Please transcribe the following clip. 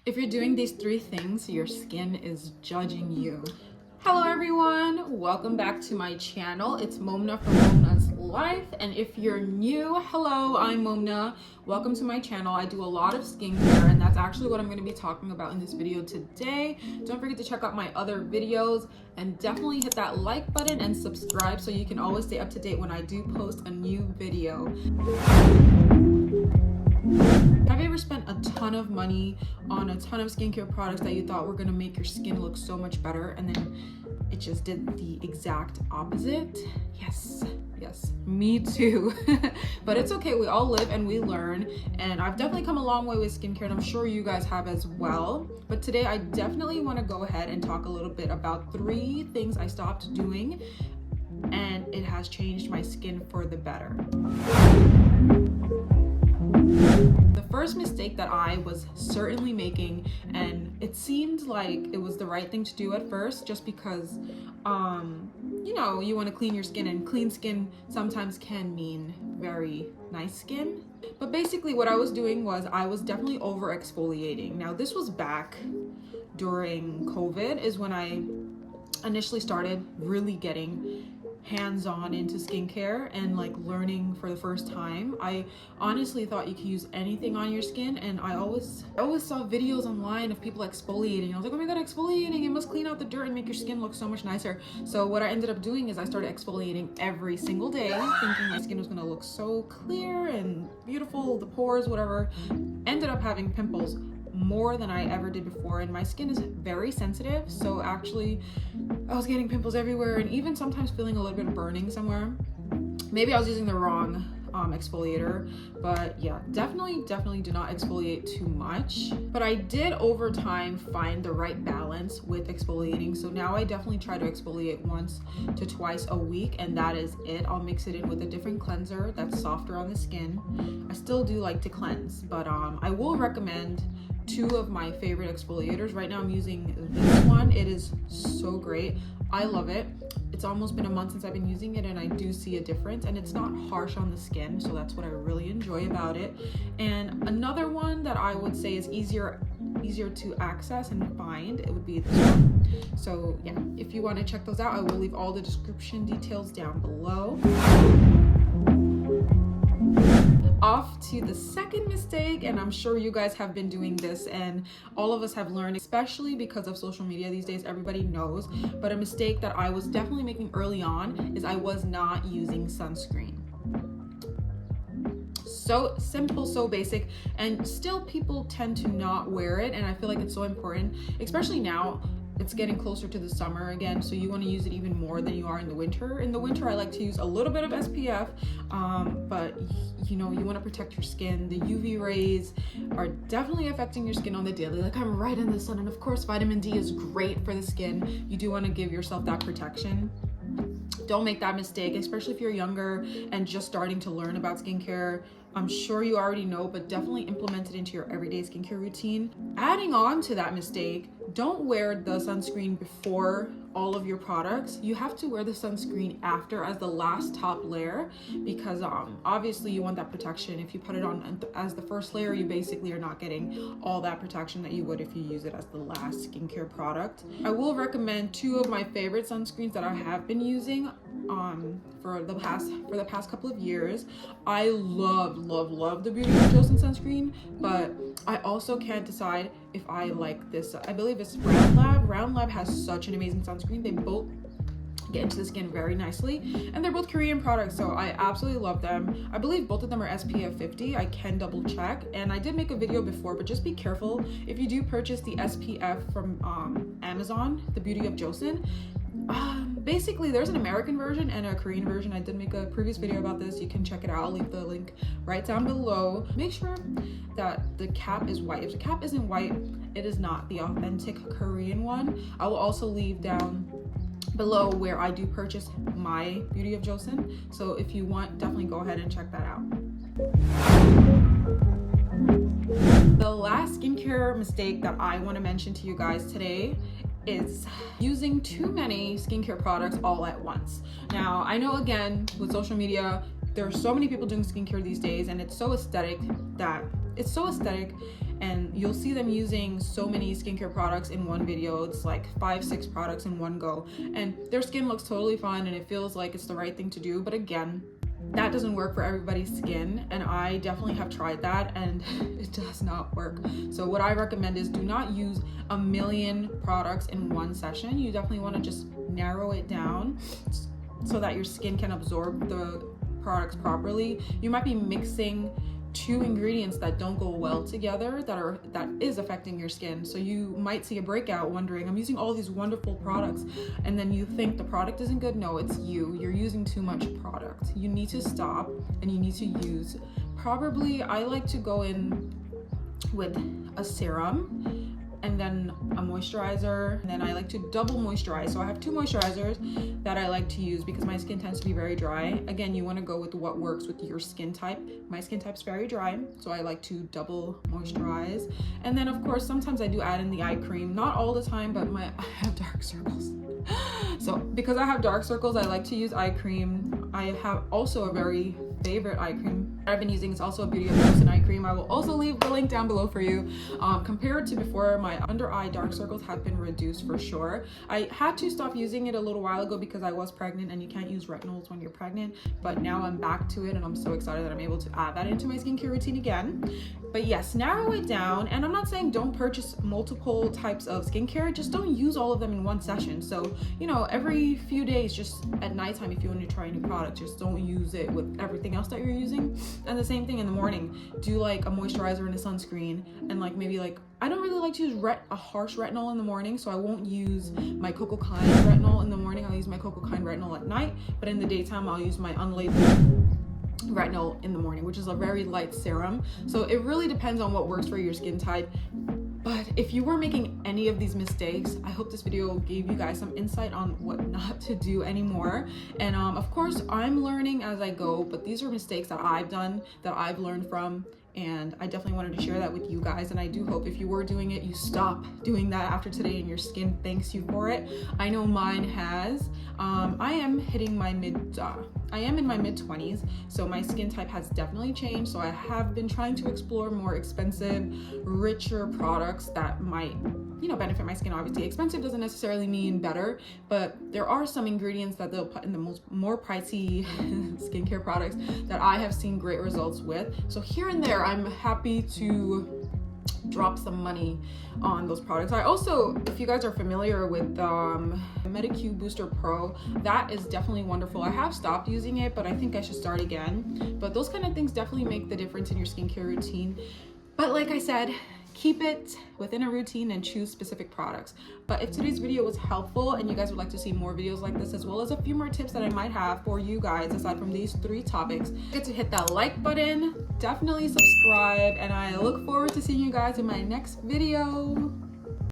If you're doing these three things, your skin is judging you. Hello everyone, welcome back to my channel. It's Momna from Momna's Life, and if you're new, hello, I'm Momna. Welcome to my channel. I do a lot of skincare, and that's actually what I'm going to be talking about in this video today. Don't forget to check out my other videos, and definitely hit that like button and subscribe so you can always stay up to date when I do post a new video. Have you ever spent a ton of money on a ton of skincare products that you thought were gonna make your skin look so much better, and then it just did the exact opposite? Yes, me too. But it's okay, we all live and we learn, and I've definitely come a long way with skincare, and I'm sure you guys have as well. But today I definitely want to go ahead and talk a little bit about 3 things I stopped doing, and it has changed my skin for the better. The first mistake that I was certainly making, and it seemed like it was the right thing to do at first, just because you know, you want to clean your skin, and clean skin sometimes can mean very nice skin. But basically what I was doing was I was definitely over exfoliating. Now this was back during COVID is when I initially started really getting hands-on into skincare and like learning for the first time. I honestly thought you could use anything on your skin, and I always saw videos online of people exfoliating. I was like, oh my god, exfoliating, it must clean out the dirt and make your skin look so much nicer. So what I ended up doing is I started exfoliating every single day, thinking my skin was gonna look so clear and beautiful, the pores, whatever. Ended up having pimples more than I ever did before, and my skin is very sensitive, so actually I was getting pimples everywhere, and even sometimes feeling a little bit of burning somewhere. Maybe I was using the wrong exfoliator, but yeah, definitely do not exfoliate too much. But I did over time find the right balance with exfoliating, so now I definitely try to exfoliate once to twice a week, and that is it. I'll mix it in with a different cleanser that's softer on the skin. I still do like to cleanse, but I will recommend 2 of my favorite exfoliators. Right now I'm using this one. It is so great. I love it. It's almost been a month since I've been using it, and I do see a difference, and it's not harsh on the skin, so that's what I really enjoy about it. And another one that I would say is easier to access and find, it would be this one. So yeah, if you want to check those out, I will leave all the description details down below. Off to the second mistake, and I'm sure you guys have been doing this, and all of us have learned, especially because of social media these days, everybody knows. But a mistake that I was definitely making early on is I was not using sunscreen. So simple, so basic, and still people tend to not wear it, and I feel like it's so important, especially now. It's getting closer to the summer again, so you want to use it even more than you are in the winter. In the winter, I like to use a little bit of SPF, but you know, you want to protect your skin. The UV rays are definitely affecting your skin on the daily. Like, I'm right in the sun, and of course vitamin D is great for the skin. You do want to give yourself that protection. Don't make that mistake, especially if you're younger and just starting to learn about skincare. I'm sure you already know, but definitely implement it into your everyday skincare routine. Adding on to that mistake, don't wear the sunscreen before all of your products. You have to wear the sunscreen after as the last top layer, because obviously you want that protection. If you put it on as the first layer, you basically are not getting all that protection that you would if you use it as the last skincare product. I will recommend 2 of my favorite sunscreens that I have been using for the past couple of years. I love the Beauty of Joseon sunscreen, but I also can't decide if I like this. I believe it's Round Lab. Round Lab has such an amazing sunscreen. They both get into the skin very nicely, and they're both Korean products, so I absolutely love them. I believe both of them are SPF 50. I can double check, and I did make a video before, but just be careful if you do purchase the SPF from Amazon, the Beauty of Joseon. Basically there's an American version and a Korean version. I did make a previous video about this. You can check it out. I'll leave the link right down below. Make sure that the cap is white. If the cap isn't white, it is not the authentic Korean one. I will also leave down below where I do purchase my Beauty of Joseon, so if you want, definitely go ahead and check that out. The last skincare mistake that I want to mention to you guys today is using too many skincare products all at once. Now, I know, again, with social media, there are so many people doing skincare these days, and it's so aesthetic and you'll see them using so many skincare products in one video. It's like 5-6 products in one go, and their skin looks totally fine and it feels like it's the right thing to do. But again, that doesn't work for everybody's skin, and I definitely have tried that and it does not work. So what I recommend is do not use a million products in one session. You definitely want to just narrow it down so that your skin can absorb the products properly. You might be mixing 2 ingredients that don't go well together that is affecting your skin. So you might see a breakout wondering, I'm using all these wonderful products, and then you think the product isn't good. No, it's you're using too much product. You need to stop and you need to use, probably I like to go in with a serum and then a moisturizer, and then I like to double moisturize. So I have 2 moisturizers that I like to use because my skin tends to be very dry. Again, you want to go with what works with your skin type. My skin type's very dry, so I like to double moisturize. And then of course, sometimes I do add in the eye cream, not all the time, but I have dark circles. So because I have dark circles, I like to use eye cream. I have also a very favorite eye cream I've been using. It's also a Beauty of Joseon eye cream. I will also leave the link down below for you. Compared to before, my under eye dark circles have been reduced for sure. I had to stop using it a little while ago because I was pregnant and you can't use retinols when you're pregnant, but now I'm back to it and I'm so excited that I'm able to add that into my skincare routine again. But yes, narrow it down. And I'm not saying don't purchase multiple types of skincare, just don't use all of them in one session. So, you know, every few days, just at nighttime, if you want to try a new product, just don't use it with everything else that you're using. And the same thing in the morning, do like a moisturizer and a sunscreen, and like maybe like, I don't really like to use a harsh retinol in the morning, so I won't use my Cocokind retinol in the morning. I'll use my Cocokind retinol at night, but in the daytime, I'll use my Unlabel Retinol in the morning, which is a very light serum. So it really depends on what works for your skin type. But if you were making any of these mistakes, I hope this video gave you guys some insight on what not to do anymore. And of course, I'm learning as I go, but these are mistakes that I've done, that I've learned from, and I definitely wanted to share that with you guys. And I do hope if you were doing it, you stop doing that after today and your skin thanks you for it. I know mine has. I am hitting my I am in my mid-20s, so my skin type has definitely changed. So I have been trying to explore more expensive, richer products that might, you know, benefit my skin. Obviously, expensive doesn't necessarily mean better, but there are some ingredients that they'll put in the more pricey skincare products that I have seen great results with. So here and there, I'm happy to drop some money on those products. I also, if you guys are familiar with Medicube Booster Pro, that is definitely wonderful. I have stopped using it, but I think I should start again. But those kind of things definitely make the difference in your skincare routine. But like I said, keep it within a routine and choose specific products. But if today's video was helpful and you guys would like to see more videos like this, as well as a few more tips that I might have for you guys aside from these 3 topics, get to hit that like button, definitely subscribe, and I look forward to seeing you guys in my next video.